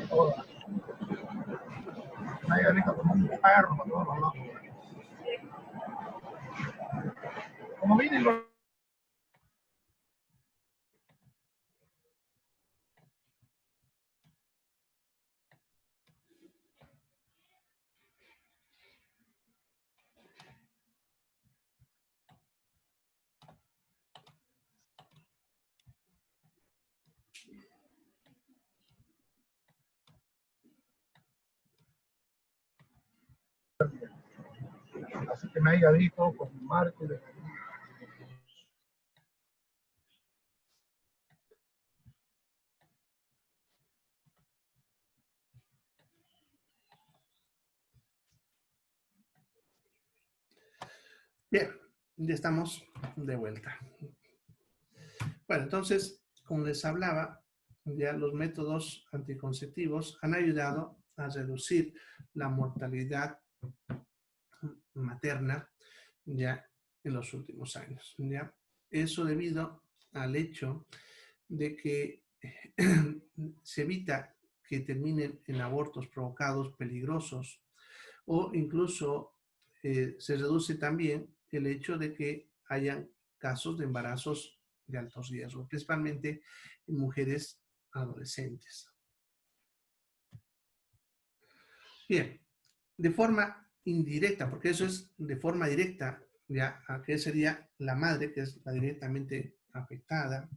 Todas. Me haya visto como un perro por todos los lados. Como vine los así que me haya visto con Marco de Bien, ya estamos de vuelta. Bueno, entonces, como les hablaba, ya los métodos anticonceptivos han ayudado a reducir la mortalidad materna ya en los últimos años. ¿Ya? Eso debido al hecho de que se evita que terminen en abortos provocados peligrosos o incluso se reduce también el hecho de que hayan casos de embarazos de alto riesgo, principalmente en mujeres adolescentes. Bien, de forma indirecta, porque eso es de forma directa, ya, que sería la madre, que es la directamente afectada.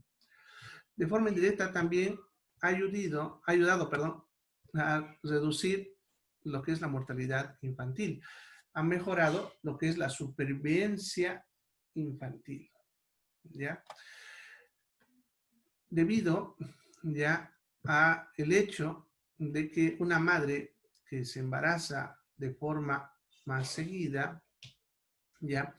De forma indirecta también ha ayudado, a reducir lo que es la mortalidad infantil. Ha mejorado lo que es la supervivencia infantil, ¿ya? Debido ya a el hecho de que una madre que se embaraza de forma más seguida, ya,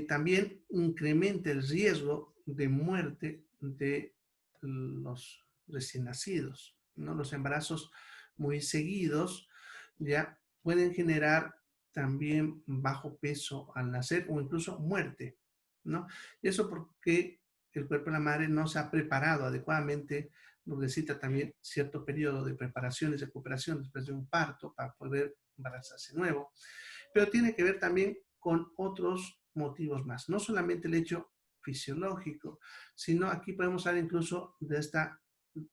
también incrementa el riesgo de muerte de los recién nacidos, ¿no? Los embarazos muy seguidos ya pueden generar también bajo peso al nacer o incluso muerte, ¿no? Eso porque el cuerpo de la madre no se ha preparado adecuadamente, necesita también cierto periodo de preparación y recuperación después de un parto para poder embarazarse nuevo, pero tiene que ver también con otros motivos más, no solamente el hecho fisiológico, sino aquí podemos hablar incluso de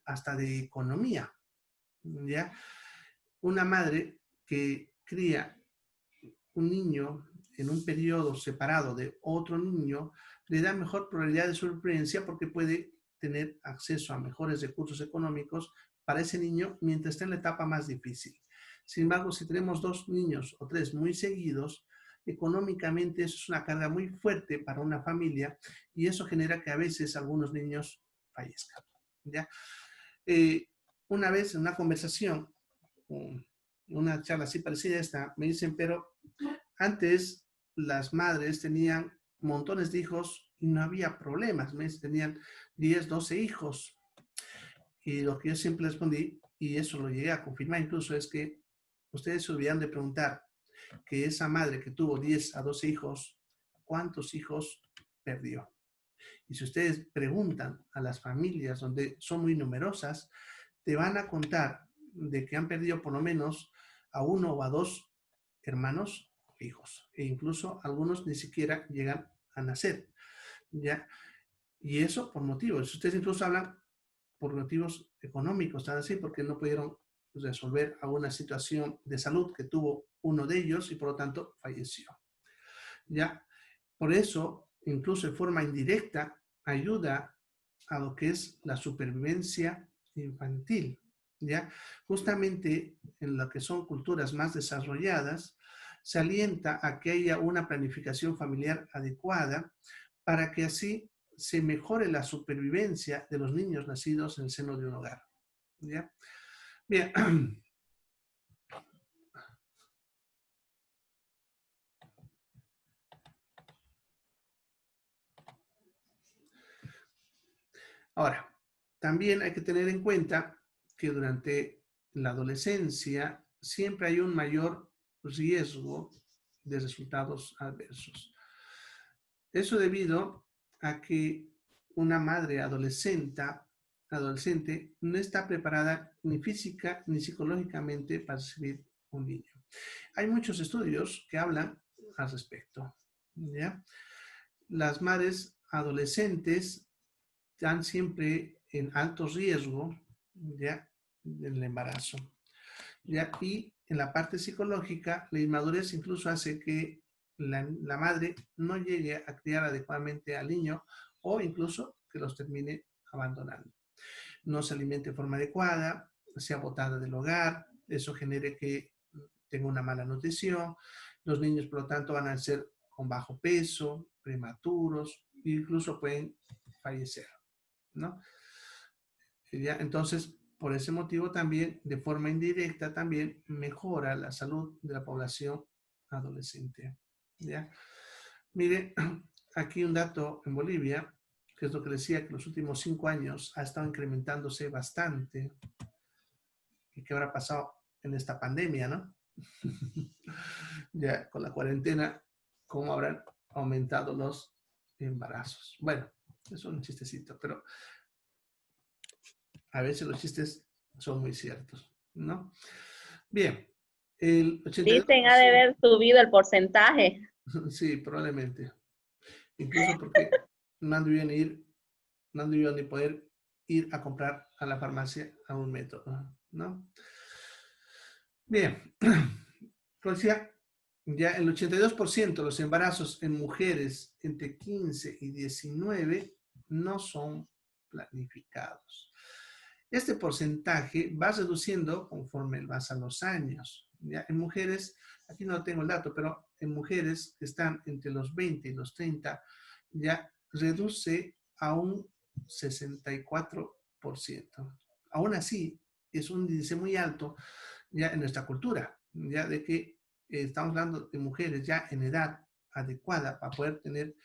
hasta de economía, ¿ya? Una madre que cría un niño en un periodo separado de otro niño, le da mejor probabilidad de supervivencia porque puede tener acceso a mejores recursos económicos para ese niño mientras está en la etapa más difícil. Sin embargo, si tenemos 2 niños o 3 muy seguidos, económicamente eso es una carga muy fuerte para una familia y eso genera que a veces algunos niños fallezcan, ¿ya? Una vez en una conversación, una charla así parecida a esta, me dicen, pero antes las madres tenían montones de hijos y no había problemas, me dicen, tenían 10, 12 hijos. Y lo que yo siempre respondí, y eso lo llegué a confirmar incluso, es que ustedes se olvidan de preguntar que esa madre que tuvo 10 a 12 hijos, ¿cuántos hijos perdió? Y si ustedes preguntan a las familias donde son muy numerosas, te van a contar de que han perdido por lo menos a 1 o a 2 hermanos o hijos. E incluso algunos ni siquiera llegan a nacer, ¿ya? Y eso por motivos. Ustedes incluso hablan por motivos económicos, tal así, porque no pudieron resolver alguna situación de salud que tuvo uno de ellos y por lo tanto falleció. ¿Ya? Por eso, incluso de forma indirecta, ayuda a lo que es la supervivencia infantil, ¿ya? Justamente en lo que son culturas más desarrolladas, se alienta a que haya una planificación familiar adecuada para que así se mejore la supervivencia de los niños nacidos en el seno de un hogar, ¿ya? Bien. Ahora, también hay que tener en cuenta que durante la adolescencia siempre hay un mayor riesgo de resultados adversos. Eso debido a que una madre adolescente no está preparada ni física ni psicológicamente para recibir un niño. Hay muchos estudios que hablan al respecto, ¿ya? Las madres adolescentes están siempre en alto riesgo, ¿ya?, del embarazo, ¿ya? Y en la parte psicológica, la inmadurez incluso hace que la madre no llegue a criar adecuadamente al niño o incluso que los termine abandonando. No se alimente de forma adecuada, sea botada del hogar, eso genere que tenga una mala nutrición, los niños por lo tanto van a ser con bajo peso, prematuros, e incluso pueden fallecer, ¿no? ¿Ya? Entonces, por ese motivo también, de forma indirecta, también mejora la salud de la población adolescente, ¿ya? Mire, aquí un dato en Bolivia, que es lo que decía, que los últimos 5 años ha estado incrementándose bastante. ¿Y qué habrá pasado en esta pandemia, no? Ya con la cuarentena, ¿cómo habrán aumentado los embarazos? Bueno, es un chistecito, pero a veces los chistes son muy ciertos, ¿no? Bien, el Dicen ha de 82%, haber subido el porcentaje. sí, probablemente, incluso porque no han debido ni poder ir a comprar a la farmacia a un método, ¿no? Bien, como decía, ya el 82% de los embarazos en mujeres entre 15 y 19 no son planificados. Este porcentaje va reduciendo conforme pasan los años. ¿Ya? En mujeres, aquí no tengo el dato, pero en mujeres que están entre los 20 y los 30, ya reduce a un 64%. Aún así, es un índice muy alto ya en nuestra cultura, ya de que estamos hablando de mujeres ya en edad adecuada para poder tener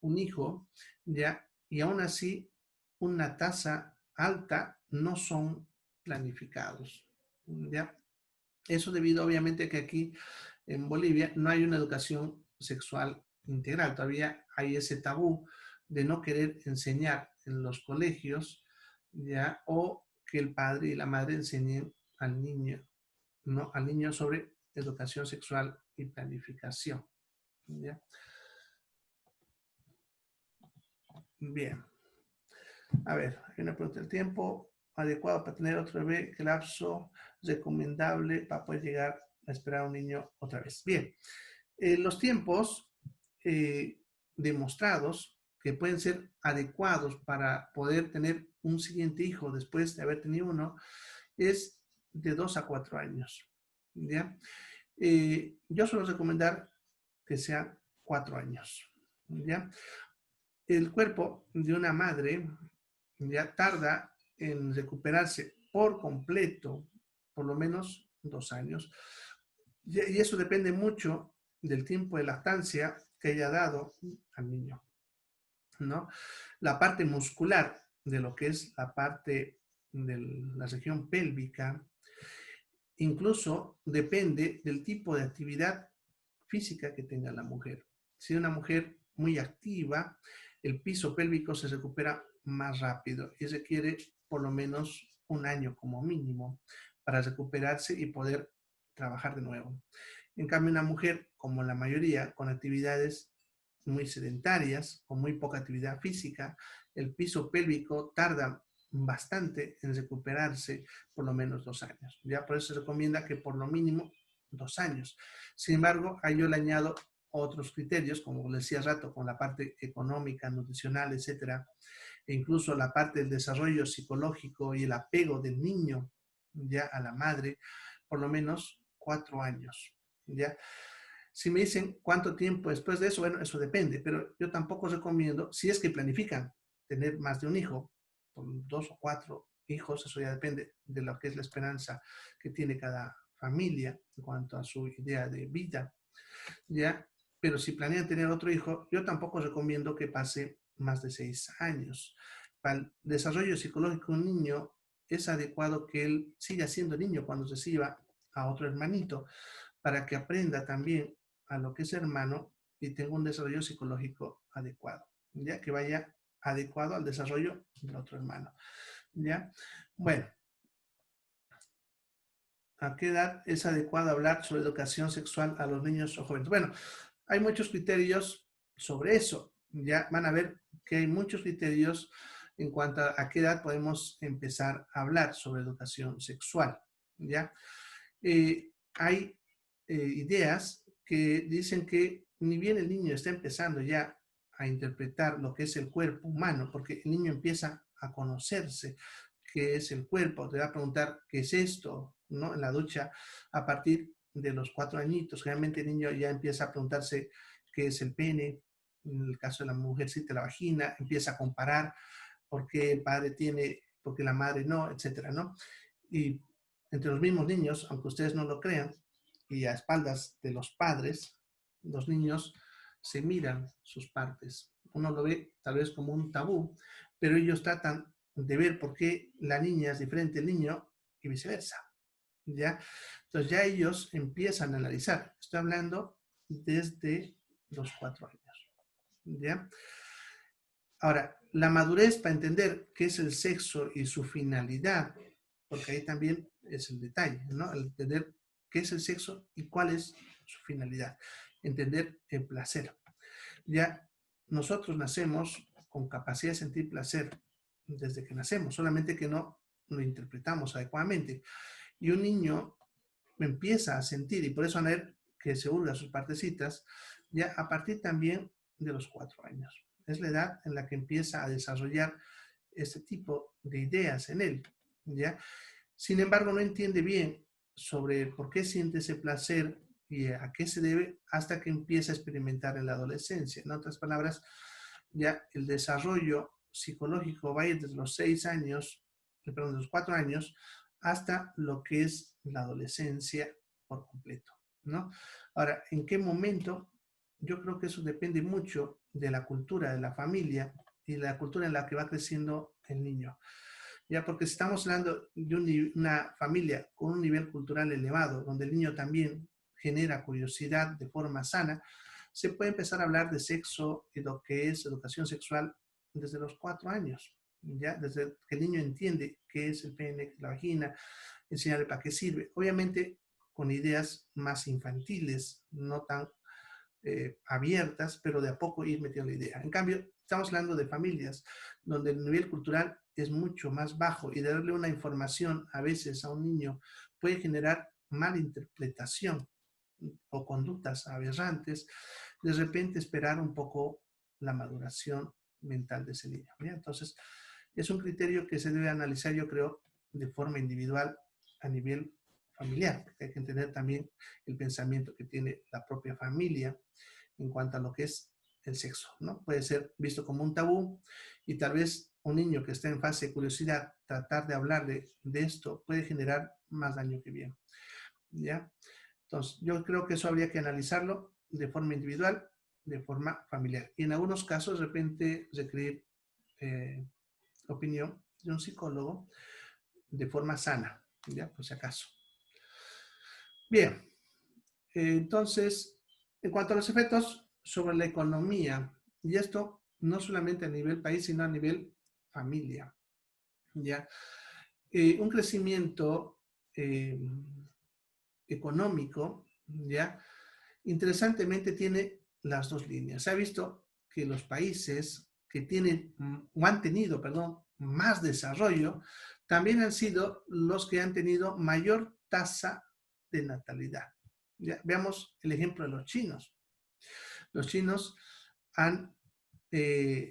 un hijo, ya, y aún así una tasa alta no son planificados, ya. Eso debido obviamente que aquí en Bolivia no hay una educación sexual integral, todavía hay ese tabú de no querer enseñar en los colegios, ya, o que el padre y la madre enseñen al niño, ¿no?, al niño sobre educación sexual y planificación, ¿ya? Bien. A ver, hay una pregunta del tiempo adecuado para tener otro bebé, ¿qué lapso recomendable para poder llegar a esperar a un niño otra vez? Bien, los tiempos demostrados que pueden ser adecuados para poder tener un siguiente hijo después de haber tenido uno es de 2 a 4 años, ¿ya? Yo suelo recomendar que sean 4 años, ¿ya? El cuerpo de una madre ya tarda en recuperarse por completo, por lo menos 2 años. Y eso depende mucho del tiempo de lactancia que haya dado al niño, ¿no? La parte muscular de lo que es la parte de la región pélvica, incluso depende del tipo de actividad física que tenga la mujer. Si es una mujer muy activa, el piso pélvico se recupera más rápido y requiere por lo menos 1 año como mínimo para recuperarse y poder trabajar de nuevo. En cambio, una mujer, como la mayoría, con actividades muy sedentarias, con muy poca actividad física, el piso pélvico tarda bastante en recuperarse por lo menos 2 años. Ya por eso se recomienda que por lo mínimo 2 años. Sin embargo, a ello le añado otros criterios, como les decía hace rato, con la parte económica, nutricional, etcétera, e incluso la parte del desarrollo psicológico y el apego del niño ya a la madre, por lo menos 4 años. ¿Ya? Si me dicen cuánto tiempo después de eso, bueno, eso depende, pero yo tampoco recomiendo, si es que planifican tener más de un hijo, con 2 o 4 hijos, eso ya depende de lo que es la esperanza que tiene cada familia en cuanto a su idea de vida, ¿ya? Pero si planean tener otro hijo, yo tampoco recomiendo que pase más de 6 años. Para el desarrollo psicológico de un niño es adecuado que él siga siendo niño cuando reciba a otro hermanito, para que aprenda también a lo que es hermano y tenga un desarrollo psicológico adecuado, ya que vaya adecuado al desarrollo del otro hermano. ¿Ya? Bueno, ¿a qué edad es adecuado hablar sobre educación sexual a los niños o jóvenes? Bueno, hay muchos criterios sobre eso. Ya van a ver que hay muchos criterios en cuanto a qué edad podemos empezar a hablar sobre educación sexual. ¿Ya? Hay ideas que dicen que ni bien el niño está empezando ya a interpretar lo que es el cuerpo humano, porque el niño empieza a conocerse qué es el cuerpo, te va a preguntar qué es esto, ¿no? En la ducha, a partir de los 4 añitos, generalmente el niño ya empieza a preguntarse qué es el pene, en el caso de la mujercita, la vagina, empieza a comparar por qué el padre tiene, por qué la madre no, etcétera, ¿no? Y entre los mismos niños, aunque ustedes no lo crean, y a espaldas de los padres, los niños se miran sus partes. Uno lo ve tal vez como un tabú, pero ellos tratan de ver por qué la niña es diferente del niño y viceversa. ¿Ya? Entonces ya ellos empiezan a analizar. Estoy hablando desde los 4 años. ¿Ya? Ahora, la madurez para entender qué es el sexo y su finalidad, porque ahí también es el detalle, ¿no? El entender qué es el sexo y cuál es su finalidad. Entender el placer. Ya nosotros nacemos con capacidad de sentir placer desde que nacemos, solamente que no lo interpretamos adecuadamente. Y un niño empieza a sentir, y por eso van a ver que se hurga sus partecitas, ya a partir también de los 4 años. Es la edad en la que empieza a desarrollar este tipo de ideas en él, ¿ya? Sin embargo, no entiende bien sobre por qué siente ese placer y a qué se debe hasta que empieza a experimentar en la adolescencia. En otras palabras, ya el desarrollo psicológico va a ir desde los 6 años, perdón, de los 4 años, hasta lo que es la adolescencia por completo, ¿no? Ahora, ¿en qué momento? Yo creo que eso depende mucho de la cultura de la familia y la cultura en la que va creciendo el niño. Ya, porque si estamos hablando de una familia con un nivel cultural elevado, donde el niño también genera curiosidad de forma sana, se puede empezar a hablar de sexo y lo que es educación sexual desde los 4 años, ya, desde que el niño entiende qué es el pene, la vagina, enseñarle para qué sirve. Obviamente con ideas más infantiles, no tan abiertas, pero de a poco ir metiendo la idea. En cambio, estamos hablando de familias donde el nivel cultural es mucho más bajo y darle una información a veces a un niño puede generar malinterpretación o conductas aberrantes, de repente esperar un poco la maduración mental de ese niño. ¿Bien? Entonces, es un criterio que se debe analizar, yo creo, de forma individual a nivel familiar, porque hay que entender también el pensamiento que tiene la propia familia en cuanto a lo que es el sexo, ¿no? Puede ser visto como un tabú y tal vez un niño que está en fase de curiosidad, tratar de hablar de esto puede generar más daño que bien, ¿ya? Entonces, yo creo que eso habría que analizarlo de forma individual, de forma familiar. Y en algunos casos, de repente, requerir opinión de un psicólogo de forma sana, ¿ya? Por si acaso. Bien, entonces, en cuanto a los efectos sobre la economía, y esto no solamente a nivel país, sino a nivel familia, ¿ya? Un crecimiento económico, ¿ya? Interesantemente tiene las dos líneas. Se ha visto que los países que tienen o han tenido, perdón, más desarrollo, también han sido los que han tenido mayor tasa de natalidad. Ya, veamos el ejemplo de los chinos. Los chinos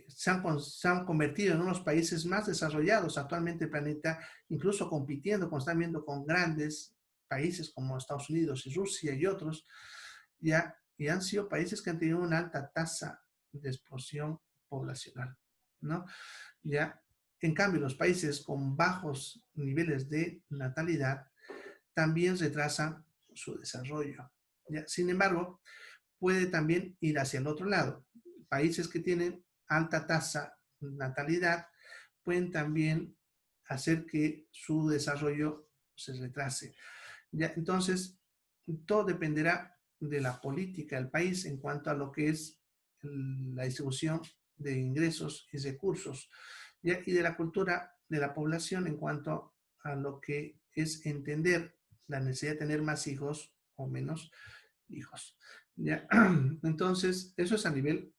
se han convertido en unos países más desarrollados actualmente en el planeta, incluso compitiendo constantemente con grandes países como Estados Unidos y Rusia y otros, ya, y han sido países que han tenido una alta tasa de explosión poblacional, ¿no? Ya, en cambio, los países con bajos niveles de natalidad también retrasan su desarrollo. ¿Ya? Sin embargo, puede también ir hacia el otro lado. Países que tienen alta tasa de natalidad pueden también hacer que su desarrollo se retrase. ¿Ya? Entonces, todo dependerá de la política del país en cuanto a lo que es la distribución de ingresos y recursos, ¿ya? Y de la cultura de la población en cuanto a lo que es entender la necesidad de tener más hijos o menos hijos, ¿ya? Entonces, eso es a nivel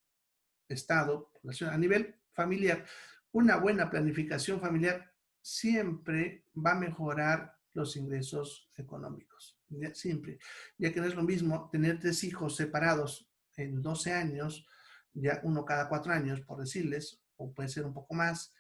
Estado, población, a nivel familiar. Una buena planificación familiar siempre va a mejorar los ingresos económicos, ¿ya? Siempre, ya que no es lo mismo tener 3 hijos separados en 12 años, ya uno cada 4 años, por decirles, o puede ser un poco más,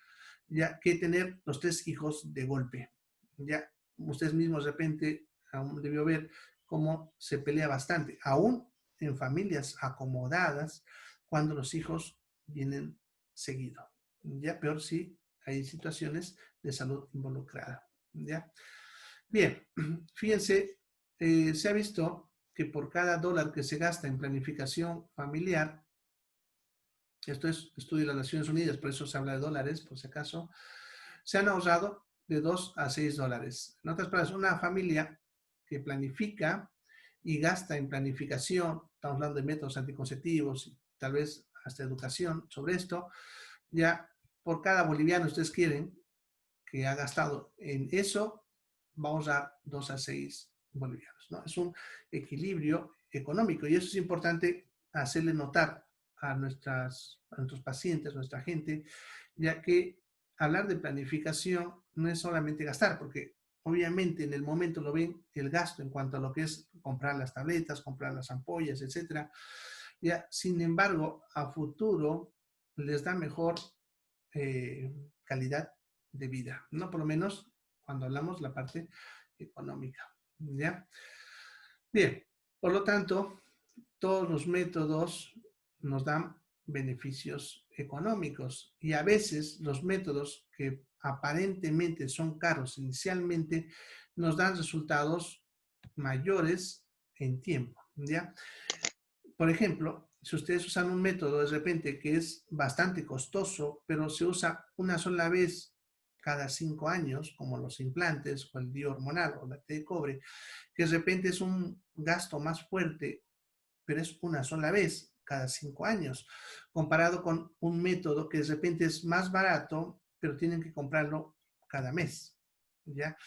ya que tener los 3 hijos de golpe. Ya ustedes mismos de repente aún debió ver cómo se pelea bastante, aún en familias acomodadas, cuando los hijos vienen seguido. Ya peor si hay situaciones de salud involucrada. ¿Ya? Bien, fíjense, se ha visto que por cada dólar que se gasta en planificación familiar, esto es estudio de las Naciones Unidas, por eso se habla de dólares, por si acaso, se han ahorrado de 2 a 6 dólares. En otras palabras, una familia que planifica y gasta en planificación, estamos hablando de métodos anticonceptivos y tal vez hasta educación sobre esto, ya por cada boliviano ustedes quieren que ha gastado en eso, va a ahorrar 2 a 6 bolivianos, ¿no? Es un equilibrio económico y eso es importante hacerle notar a nuestros pacientes, a nuestra gente, ya que hablar de planificación no es solamente gastar, porque obviamente en el momento lo ven el gasto en cuanto a lo que es comprar las tabletas, comprar las ampollas, etcétera. Ya, sin embargo, a futuro les da mejor calidad de vida, ¿no? Por lo menos cuando hablamos de la parte económica, ¿ya? Bien, por lo tanto, todos los métodos nos dan beneficios económicos y a veces los métodos que aparentemente son caros inicialmente nos dan resultados mayores en tiempo, ¿ya? Por ejemplo, si ustedes usan un método de repente que es bastante costoso, pero se usa una sola vez cada 5 años, como los implantes o el DIU hormonal o la T de cobre, que de repente es un gasto más fuerte, pero es una sola vez cada 5 años, comparado con un método que de repente es más barato, pero tienen que comprarlo cada mes, ¿ya?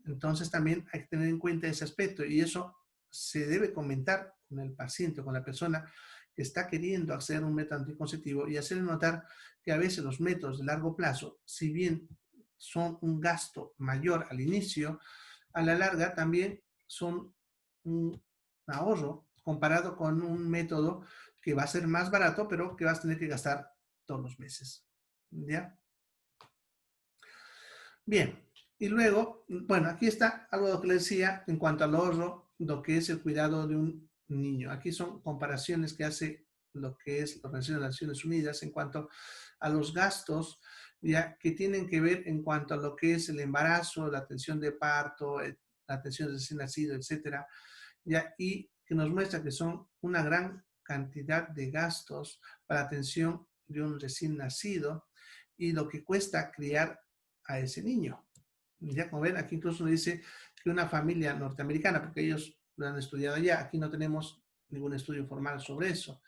Entonces también hay que tener en cuenta ese aspecto y eso se debe comentar con el paciente, con la persona que está queriendo hacer un método anticonceptivo y hacerle notar que a veces los métodos de largo plazo, si bien son un gasto mayor al inicio, a la larga también son un ahorro comparado con un método que va a ser más barato, pero que vas a tener que gastar todos los meses. ¿Ya? Bien. Y luego, bueno, aquí está algo de lo que les decía en cuanto al ahorro, lo que es el cuidado de un niño. Aquí son comparaciones que hace lo que es la Organización de las Naciones Unidas en cuanto a los gastos ya que tienen que ver en cuanto a lo que es el embarazo, la atención de parto, la atención de recién nacido, etcétera, ya, y que nos muestra que son una gran cantidad de gastos para la atención de un recién nacido y lo que cuesta criar a ese niño. Ya como ven, aquí incluso nos dice que una familia norteamericana, porque ellos lo han estudiado allá, aquí no tenemos ningún estudio formal sobre eso,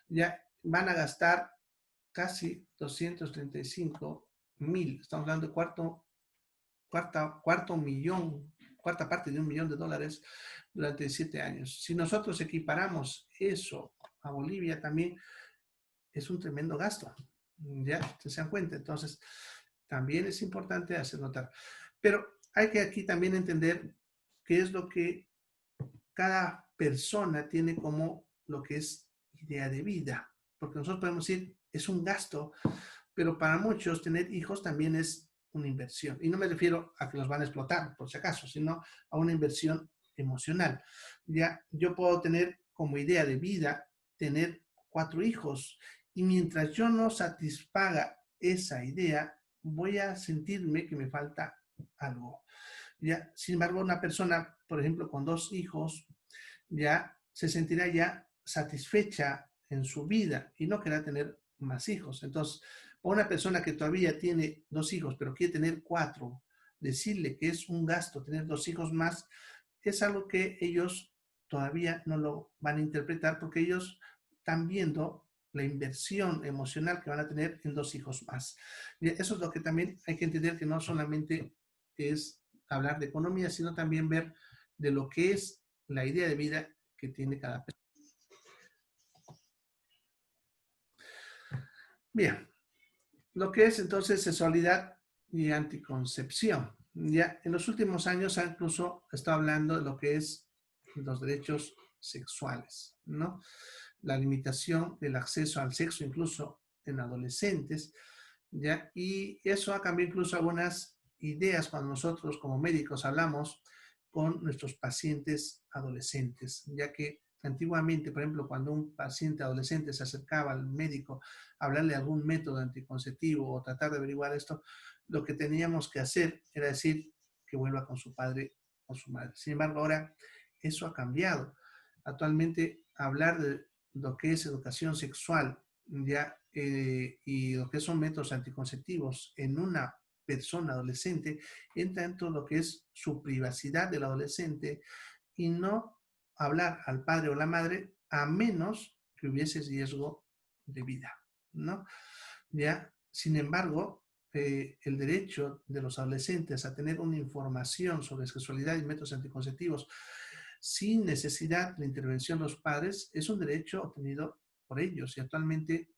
ya van a gastar casi 235,000, estamos hablando de cuarta parte de $1.000.000 durante 7 años. Si nosotros equiparamos eso a Bolivia también es un tremendo gasto, ya se dan cuenta, entonces también es importante hacer notar. Pero hay que aquí también entender qué es lo que cada persona tiene como lo que es idea de vida. Porque nosotros podemos decir, es un gasto, pero para muchos tener hijos también es una inversión. Y no me refiero a que los van a explotar, por si acaso, sino a una inversión emocional. Ya, yo puedo tener como idea de vida tener 4 hijos y mientras yo no satisfaga esa idea, voy a sentirme que me falta algo. ¿Ya? Sin embargo, una persona, por ejemplo, con 2 hijos, ya se sentirá ya satisfecha en su vida y no querrá tener más hijos. Entonces, una persona que todavía tiene 2 hijos, pero quiere tener 4, decirle que es un gasto tener 2 hijos más, es algo que ellos todavía no lo van a interpretar porque ellos están viendo la inversión emocional que van a tener en 2 hijos más. Y eso es lo que también hay que entender, que no solamente es hablar de economía, sino también ver de lo que es la idea de vida que tiene cada persona. Bien, lo que es entonces sexualidad y anticoncepción. Ya en los últimos años se ha incluso estado hablando de lo que es los derechos sexuales, ¿no? La limitación del acceso al sexo incluso en adolescentes, ¿ya? Y eso ha cambiado incluso algunas ideas cuando nosotros como médicos hablamos con nuestros pacientes adolescentes, ya que antiguamente, por ejemplo, cuando un paciente adolescente se acercaba al médico a hablarle de algún método anticonceptivo o tratar de averiguar esto, lo que teníamos que hacer era decir que vuelva con su padre o su madre. Sin embargo, ahora eso ha cambiado. Actualmente, hablar de lo que es educación sexual ya, y lo que son métodos anticonceptivos en una persona adolescente entra dentro de lo que es su privacidad del adolescente y no hablar al padre o la madre a menos que hubiese riesgo de vida, ¿no? Ya, sin embargo, el derecho de los adolescentes a tener una información sobre sexualidad y métodos anticonceptivos sin necesidad de la intervención de los padres es un derecho obtenido por ellos. Y actualmente,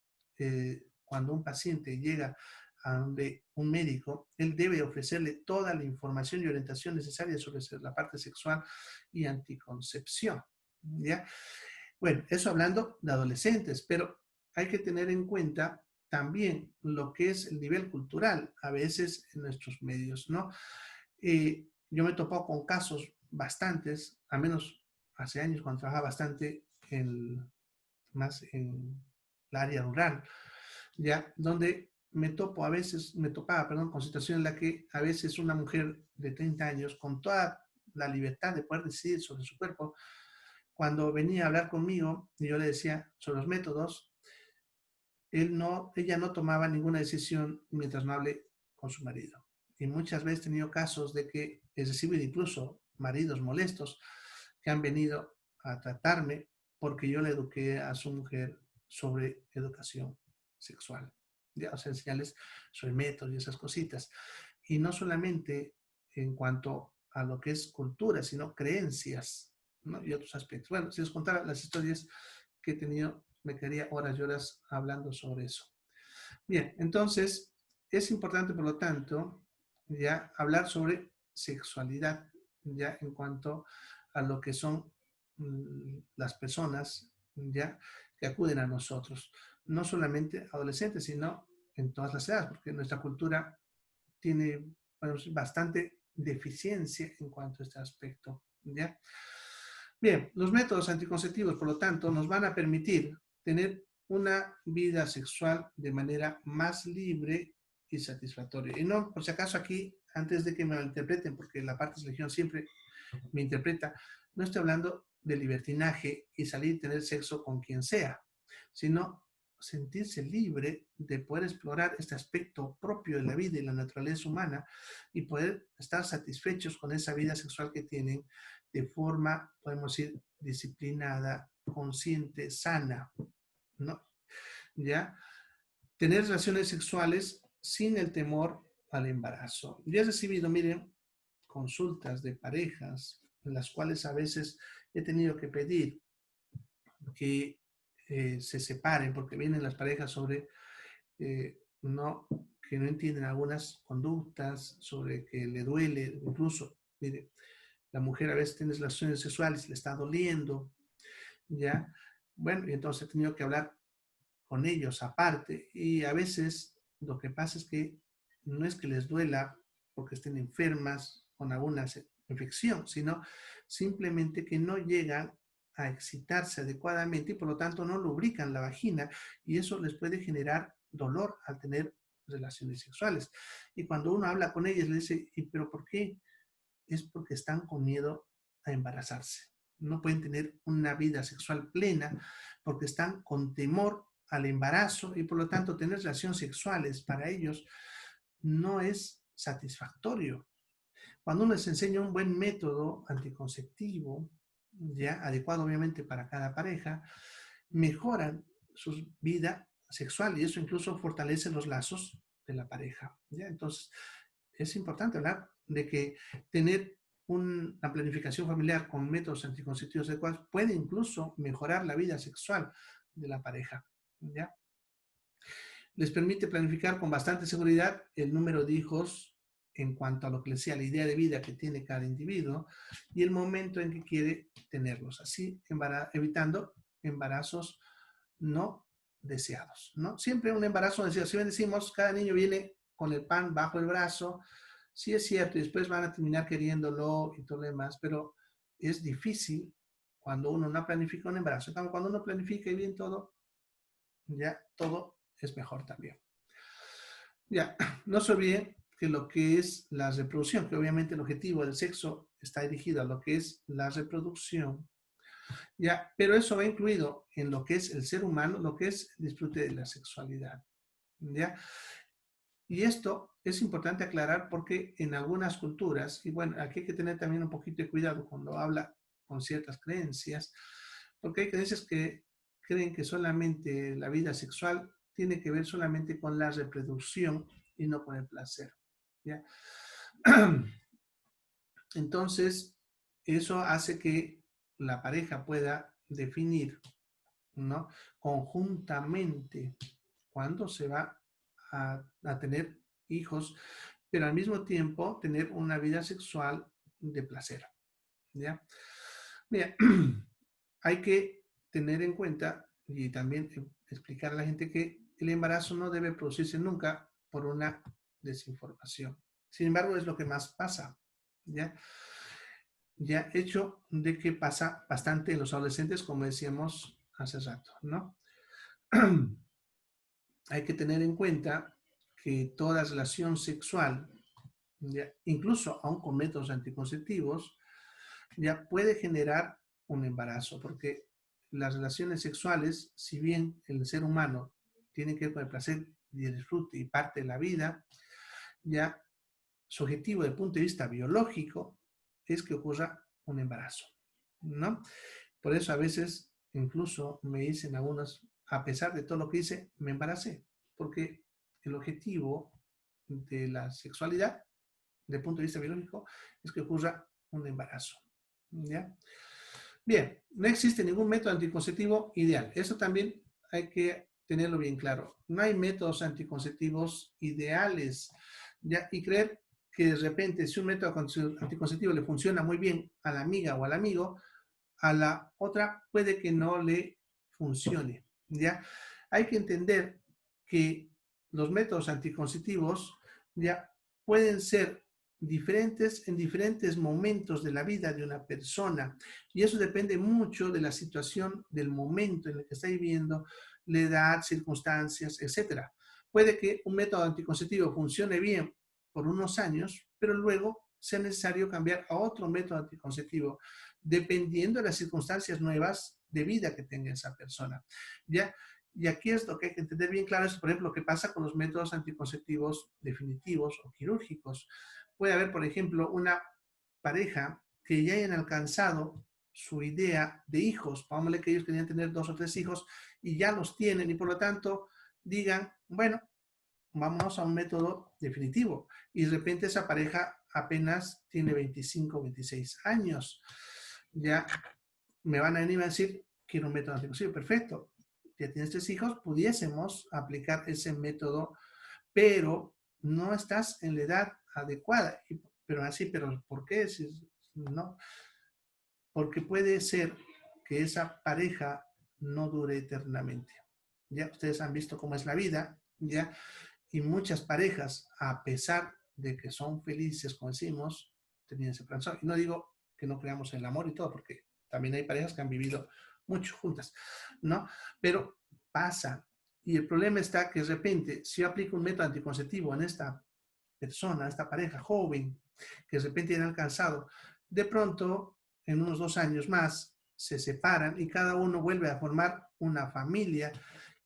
cuando un paciente llega a donde un médico, él debe ofrecerle toda la información y orientación necesaria sobre la parte sexual y anticoncepción, ¿ya? Bueno, eso hablando de adolescentes, pero hay que tener en cuenta también lo que es el nivel cultural a veces en nuestros medios, ¿no? Yo me he topado con casos bastantes, al menos hace años cuando trabajaba bastante más en el área rural, ya, donde me topaba, perdón, con situaciones en la que a veces una mujer de 30 años, con toda la libertad de poder decidir sobre su cuerpo, cuando venía a hablar conmigo y yo le decía sobre los métodos, ella no tomaba ninguna decisión mientras no hable con su marido. Y muchas veces he tenido casos de que he recibido incluso maridos molestos que han venido a tratarme porque yo le eduqué a su mujer sobre educación sexual. Ya, o sea, enseñarles sobre métodos y esas cositas. Y no solamente en cuanto a lo que es cultura, sino creencias, ¿no? Y otros aspectos. Bueno, si os contara las historias que he tenido, me quedaría horas y horas hablando sobre eso. Bien, entonces es importante, por lo tanto, ya hablar sobre sexualidad, ya en cuanto a lo que son las personas, ya que acuden a nosotros, no solamente adolescentes, sino en todas las edades, porque nuestra cultura tiene, bueno, bastante deficiencia en cuanto a este aspecto, ¿ya? Bien, los métodos anticonceptivos, por lo tanto, nos van a permitir tener una vida sexual de manera más libre y satisfactoria. Y no, por si acaso aquí, antes de que me lo interpreten, porque la parte de religión siempre me interpreta, no estoy hablando de libertinaje y salir y tener sexo con quien sea, sino sentirse libre de poder explorar este aspecto propio de la vida y la naturaleza humana y poder estar satisfechos con esa vida sexual que tienen de forma, podemos decir, disciplinada, consciente, sana, ¿no? ¿Ya? Tener relaciones sexuales sin el temor al embarazo. Yo he recibido, miren, consultas de parejas en las cuales a veces he tenido que pedir que se separen porque vienen las parejas sobre que no entienden algunas conductas, sobre que le duele, incluso, mire, la mujer a veces tiene relaciones sexuales, le está doliendo, ¿ya? Bueno, y entonces he tenido que hablar con ellos aparte y a veces lo que pasa es que no es que les duela porque estén enfermas con alguna infección, sino simplemente que no llegan a excitarse adecuadamente y por lo tanto no lubrican la vagina y eso les puede generar dolor al tener relaciones sexuales. Y cuando uno habla con ellas le dice, ¿y pero por qué? Es porque están con miedo a embarazarse. No pueden tener una vida sexual plena porque están con temor al embarazo y por lo tanto tener relaciones sexuales para ellos no es satisfactorio. Cuando uno les enseña un buen método anticonceptivo, ya adecuado obviamente para cada pareja, mejoran su vida sexual y eso incluso fortalece los lazos de la pareja, ¿ya? Entonces, es importante hablar de que tener una planificación familiar con métodos anticonceptivos adecuados puede incluso mejorar la vida sexual de la pareja, ¿ya? Les permite planificar con bastante seguridad el número de hijos en cuanto a lo que les sea la idea de vida que tiene cada individuo y el momento en que quiere tenerlos, así evitando embarazos no deseados, ¿no? Siempre un embarazo no deseado, si bien decimos, cada niño viene con el pan bajo el brazo, sí es cierto, y después van a terminar queriéndolo y todo lo demás, pero es difícil cuando uno no planifica un embarazo. Cuando uno planifica y bien todo, ya todo es mejor también. Ya, no se olviden que lo que es la reproducción, que obviamente el objetivo del sexo está dirigido a lo que es la reproducción, ya, pero eso va incluido en lo que es el ser humano, lo que es el disfrute de la sexualidad, ¿ya? Y esto es importante aclarar porque en algunas culturas, y bueno, aquí hay que tener también un poquito de cuidado cuando habla con ciertas creencias, porque hay creencias que creen que solamente la vida sexual tiene que ver solamente con la reproducción y no con el placer, ¿ya? Entonces, eso hace que la pareja pueda definir, ¿no?, conjuntamente cuándo se va a tener hijos, pero al mismo tiempo tener una vida sexual de placer, ¿ya? Mira, hay que tener en cuenta y también explicar a la gente que el embarazo no debe producirse nunca por una desinformación. Sin embargo, es lo que más pasa, ¿ya? Ya hecho de que pasa bastante en los adolescentes, como decíamos hace rato, ¿no? Hay que tener en cuenta que toda relación sexual, ya, incluso aún con métodos anticonceptivos, ya puede generar un embarazo, porque las relaciones sexuales, si bien el ser humano tiene que ver con el placer y el disfrute y parte de la vida, ya su objetivo desde el punto de vista biológico es que ocurra un embarazo, ¿no? Por eso a veces incluso me dicen algunos, a pesar de todo lo que hice, me embaracé, porque el objetivo de la sexualidad, desde el punto de vista biológico, es que ocurra un embarazo, ¿ya? Bien, no existe ningún método anticonceptivo ideal. Eso también hay que tenerlo bien claro. No hay métodos anticonceptivos ideales, ¿ya? Y creer que de repente si un método anticonceptivo le funciona muy bien a la amiga o al amigo, a la otra puede que no le funcione, ¿ya? Hay que entender que los métodos anticonceptivos ya pueden ser diferentes en diferentes momentos de la vida de una persona y eso depende mucho de la situación, del momento en el que está viviendo, la edad, circunstancias, etcétera. Puede que un método anticonceptivo funcione bien por unos años, pero luego sea necesario cambiar a otro método anticonceptivo, dependiendo de las circunstancias nuevas de vida que tenga esa persona, ¿ya? Y aquí es lo que hay que entender bien claro, es por ejemplo lo que pasa con los métodos anticonceptivos definitivos o quirúrgicos. Puede haber, por ejemplo, una pareja que ya hayan alcanzado su idea de hijos, pongámosle que ellos querían tener 2 o 3 hijos y ya los tienen y por lo tanto digan, bueno, vámonos a un método definitivo. Y de repente esa pareja apenas tiene 25, 26 años. Ya me van a venir a decir, quiero un método anticonceptivo. Perfecto. Ya tienes 3 hijos, pudiésemos aplicar ese método, pero no estás en la edad adecuada. Pero así, pero ¿por qué? Si, no. Porque puede ser que esa pareja no dure eternamente. Ya ustedes han visto cómo es la vida, ya. Y muchas parejas, a pesar de que son felices, como decimos, tenían ese plan. Y no digo que no creamos en el amor y todo, porque también hay parejas que han vivido mucho juntas, ¿no? Pero pasa. Y el problema está que de repente, si yo aplico un método anticonceptivo en esta persona, esta pareja joven, que de repente han alcanzado, de pronto, en unos 2 años más, se separan y cada uno vuelve a formar una familia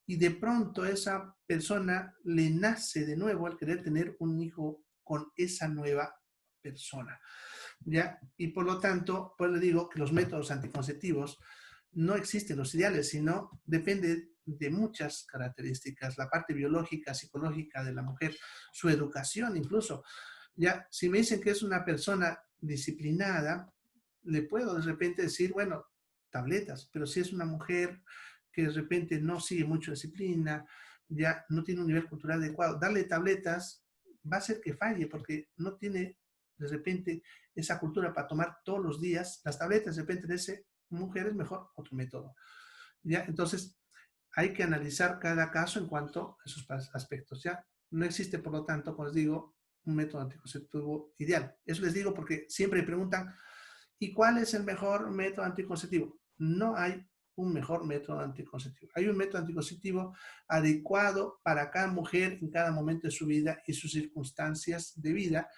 y de pronto a esa persona le nace de nuevo el querer tener un hijo con esa nueva persona, ¿ya? Y por lo tanto, pues le digo que los métodos anticonceptivos no existen los ideales, sino depende de muchas características, la parte biológica, psicológica de la mujer, su educación incluso. Ya, si me dicen que es una persona disciplinada, le puedo de repente decir, bueno, tabletas, pero si es una mujer que de repente no sigue mucho disciplina, ya no tiene un nivel cultural adecuado, darle tabletas va a hacer que falle porque no tiene de repente esa cultura para tomar todos los días las tabletas, de repente de esa mujer es mejor otro método. ¿Ya? Entonces, hay que analizar cada caso en cuanto a esos aspectos. ¿Ya? No existe, por lo tanto, como les digo, un método anticonceptivo ideal. Eso les digo porque siempre me preguntan, ¿y cuál es el mejor método anticonceptivo? No hay un mejor método anticonceptivo. Hay un método anticonceptivo adecuado para cada mujer en cada momento de su vida y sus circunstancias de vida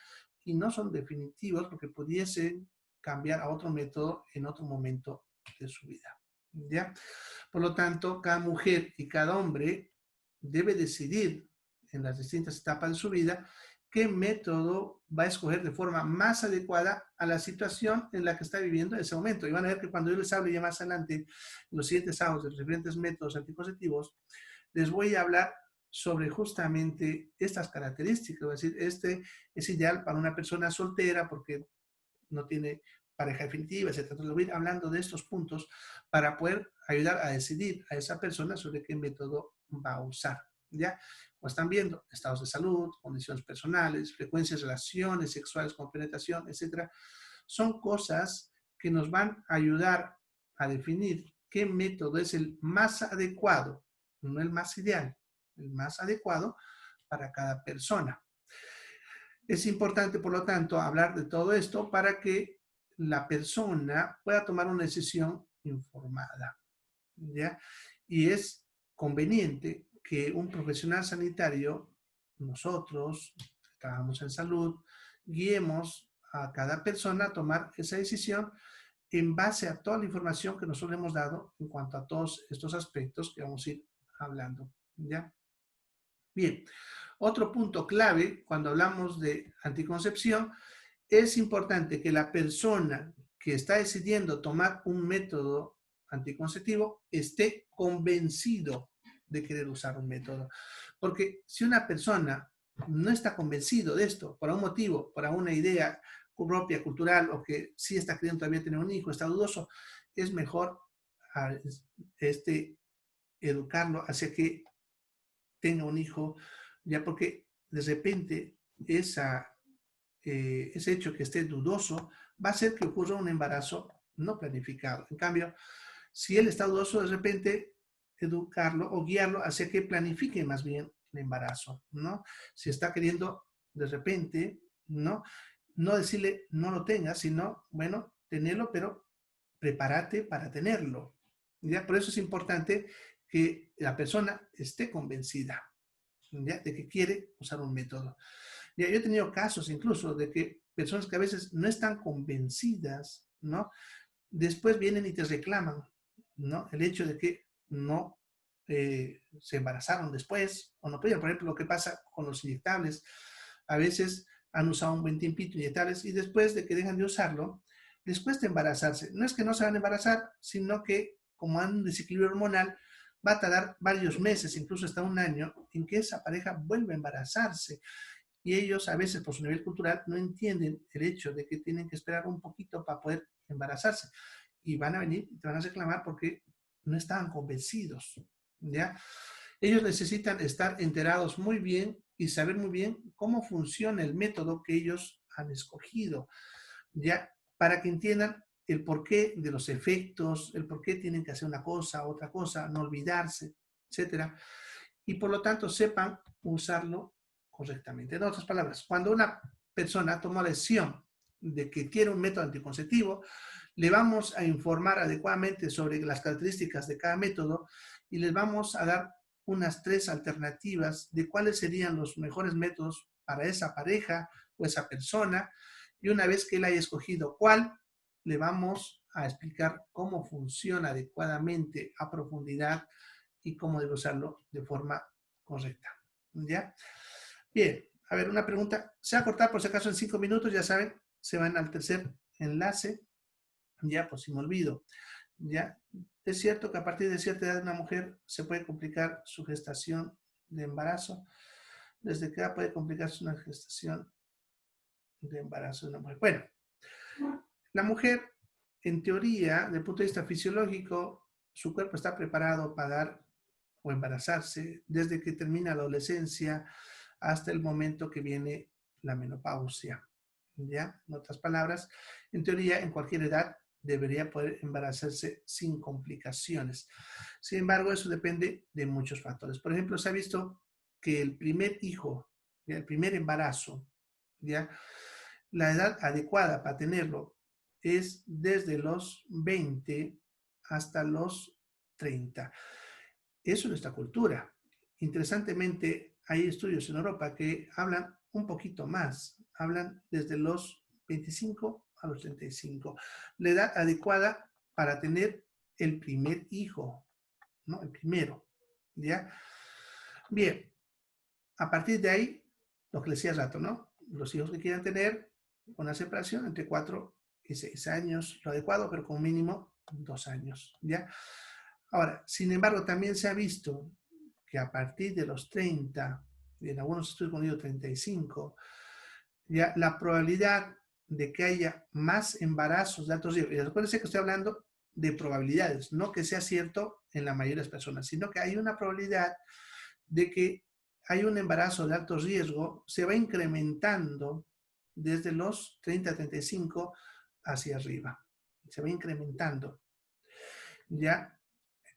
y no son definitivos porque pudiesen cambiar a otro método en otro momento de su vida. ¿Ya? Por lo tanto, cada mujer y cada hombre debe decidir en las distintas etapas de su vida qué método va a escoger de forma más adecuada a la situación en la que está viviendo en ese momento. Y van a ver que cuando yo les hable ya más adelante, en los siguientes sábados, de los diferentes métodos anticonceptivos, les voy a hablar sobre justamente estas características. Es decir, este es ideal para una persona soltera porque no tiene pareja definitiva, etc. Entonces, voy a ir hablando de estos puntos para poder ayudar a decidir a esa persona sobre qué método va a usar. ¿Ya? Como están viendo, estados de salud, condiciones personales, frecuencias de relaciones sexuales con penetración, etc. Son cosas que nos van a ayudar a definir qué método es el más adecuado, no el más ideal, el más adecuado para cada persona. Es importante, por lo tanto, hablar de todo esto para que la persona pueda tomar una decisión informada, ¿ya? Y es conveniente que un profesional sanitario, nosotros, que trabajamos en salud, guiemos a cada persona a tomar esa decisión en base a toda la información que nosotros hemos dado en cuanto a todos estos aspectos que vamos a ir hablando, ¿ya? Bien, otro punto clave cuando hablamos de anticoncepción, es importante que la persona que está decidiendo tomar un método anticonceptivo esté convencido de querer usar un método. Porque si una persona no está convencido de esto, por un motivo, por una idea propia, cultural, o que sí está queriendo todavía tener un hijo, está dudoso, es mejor educarlo hacia que tenga un hijo, ya porque de repente ese hecho que esté dudoso va a hacer que ocurra un embarazo no planificado. En cambio, si él está dudoso, de repente educarlo o guiarlo hacia que planifique más bien el embarazo, ¿no? Si está queriendo de repente, ¿no? No decirle no lo tengas, sino, bueno, tenerlo, pero prepárate para tenerlo. ¿Ya? Por eso es importante que la persona esté convencida, ¿ya? De que quiere usar un método. Ya, yo he tenido casos incluso de que personas que a veces no están convencidas, ¿no? Después vienen y te reclaman, ¿no? El hecho de que no se embarazaron después o no pudieron. Por ejemplo, lo que pasa con los inyectables. A veces han usado un buen tiempito inyectables y después de que dejan de usarlo, les cuesta embarazarse. No es que no se van a embarazar, sino que como han un desequilibrio hormonal, va a tardar varios meses, incluso hasta un año, en que esa pareja vuelva a embarazarse. Y ellos a veces por su nivel cultural no entienden el hecho de que tienen que esperar un poquito para poder embarazarse. Y van a venir y te van a reclamar porque no estaban convencidos, ¿ya? Ellos necesitan estar enterados muy bien y saber muy bien cómo funciona el método que ellos han escogido, ¿ya? Para que entiendan el porqué de los efectos, el por qué tienen que hacer una cosa, otra cosa, no olvidarse, etcétera. Y por lo tanto sepan usarlo correctamente. En otras palabras, cuando una persona toma la decisión de que quiere un método anticonceptivo, le vamos a informar adecuadamente sobre las características de cada método y les vamos a dar unas 3 alternativas de cuáles serían los mejores métodos para esa pareja o esa persona. Y una vez que él haya escogido cuál, le vamos a explicar cómo funciona adecuadamente a profundidad y cómo debe usarlo de forma correcta. ¿Ya? Bien, a ver, una pregunta. Se va a cortar por si acaso en 5 minutos, ya saben, se van al tercer enlace, ya por si me olvido. ¿ya? Es cierto que a partir de cierta edad una mujer se puede complicar su gestación de embarazo. ¿Desde qué edad puede complicarse una gestación de embarazo de una mujer? Bueno, la mujer, en teoría, desde el punto de vista fisiológico, su cuerpo está preparado para dar o embarazarse desde que termina la adolescencia hasta el momento que viene la menopausia. ¿Ya? En otras palabras, en teoría, en cualquier edad debería poder embarazarse sin complicaciones. Sin embargo, eso depende de muchos factores. Por ejemplo, se ha visto que el primer hijo, ¿ya? El primer embarazo, ¿ya? La edad adecuada para tenerlo es desde los 20 hasta los 30. Eso es nuestra cultura. Interesantemente, hay estudios en Europa que hablan un poquito más, hablan desde los 25 a los 35. La edad adecuada para tener el primer hijo, ¿no? El primero, ¿ya? Bien, a partir de ahí, lo que les decía hace rato, ¿no? Los hijos que quieran tener, una separación entre 4 y 6 años, lo adecuado, pero con mínimo 2 años, ¿ya? Ahora, sin embargo, también se ha visto que a partir de los 30, y en algunos estudios con 35, ya la probabilidad de que haya más embarazos de altos riesgos, y recuérdense que estoy hablando de probabilidades, no que sea cierto en la mayoría de las personas, sino que hay una probabilidad de que hay un embarazo de alto riesgo, se va incrementando desde los 30 a 35 hacia arriba. Se va incrementando. Ya,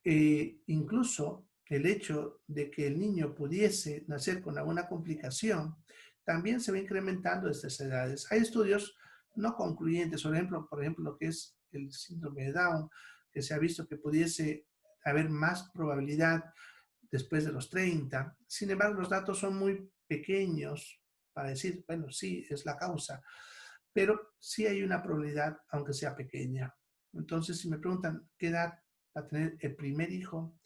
incluso el hecho de que el niño pudiese nacer con alguna complicación también se va incrementando desde esas edades. Hay estudios no concluyentes, por ejemplo, lo que es el síndrome de Down, que se ha visto que pudiese haber más probabilidad después de los 30. Sin embargo, los datos son muy pequeños para decir, bueno, sí, es la causa, pero sí hay una probabilidad, aunque sea pequeña. Entonces, si me preguntan qué edad para tener el primer hijo,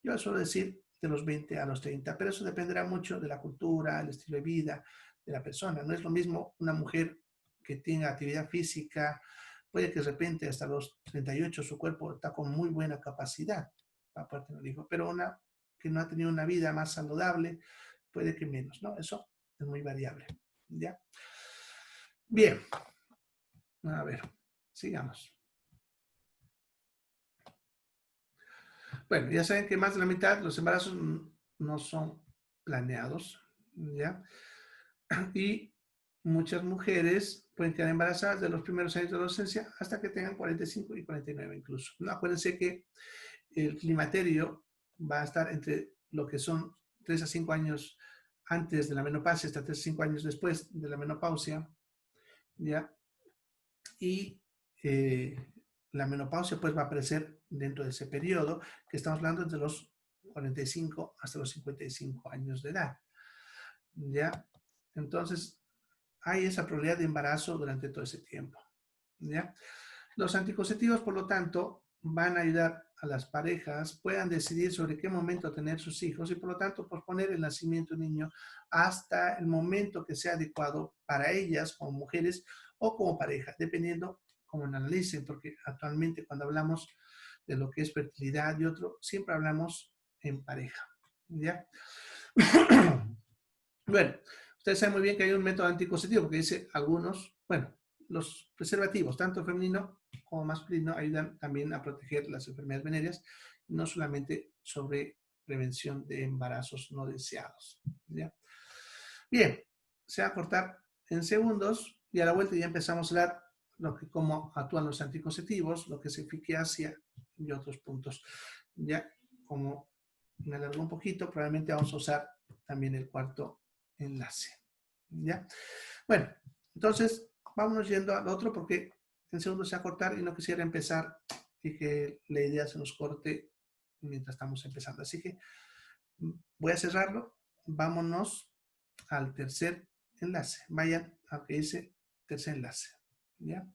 yo suelo decir de los 20 a los 30, pero eso dependerá mucho de la cultura, el estilo de vida de la persona. No es lo mismo una mujer que tenga actividad física, puede que de repente hasta los 38 su cuerpo está con muy buena capacidad para poder tener un hijo, pero una que no ha tenido una vida más saludable, puede que menos, ¿no? Eso es muy variable, ¿ya? Bien, a ver, sigamos. Bueno, ya saben que más de la mitad de los embarazos no son planeados, ¿ya? Y muchas mujeres pueden quedar embarazadas de los primeros años de adolescencia hasta que tengan 45 y 49 incluso. No, acuérdense que el climaterio va a estar entre lo que son 3 a 5 años antes de la menopausia hasta 3 a 5 años después de la menopausia, ¿ya? Y la menopausia pues va a aparecer dentro de ese periodo que estamos hablando de los 45 hasta los 55 años de edad, ¿ya? Entonces, hay esa probabilidad de embarazo durante todo ese tiempo, ¿ya? Los anticonceptivos, por lo tanto, van a ayudar a las parejas, puedan decidir sobre qué momento tener sus hijos y, por lo tanto, posponer el nacimiento del niño hasta el momento que sea adecuado para ellas como mujeres o como pareja, dependiendo cómo lo analicen, porque actualmente cuando hablamos de lo que es fertilidad y otro, siempre hablamos en pareja, ¿ya? Bueno, ustedes saben muy bien que hay un método anticonceptivo, porque dice algunos, bueno, los preservativos, tanto femenino como masculino, ayudan también a proteger las enfermedades venéreas, no solamente sobre prevención de embarazos no deseados, ¿ya? Bien, se va a cortar en segundos y a la vuelta ya empezamos a hablar cómo actúan los anticonceptivos, lo que es eficacia y otros puntos. Ya, como me alargó un poquito, probablemente vamos a usar también el cuarto enlace. ¿Ya? Bueno, entonces vámonos yendo al otro porque en segundos se va a cortar y no quisiera empezar y que la idea se nos corte mientras estamos empezando. Así que voy a cerrarlo. Vámonos al tercer enlace. Vayan a lo que dice tercer enlace. ¿Ya?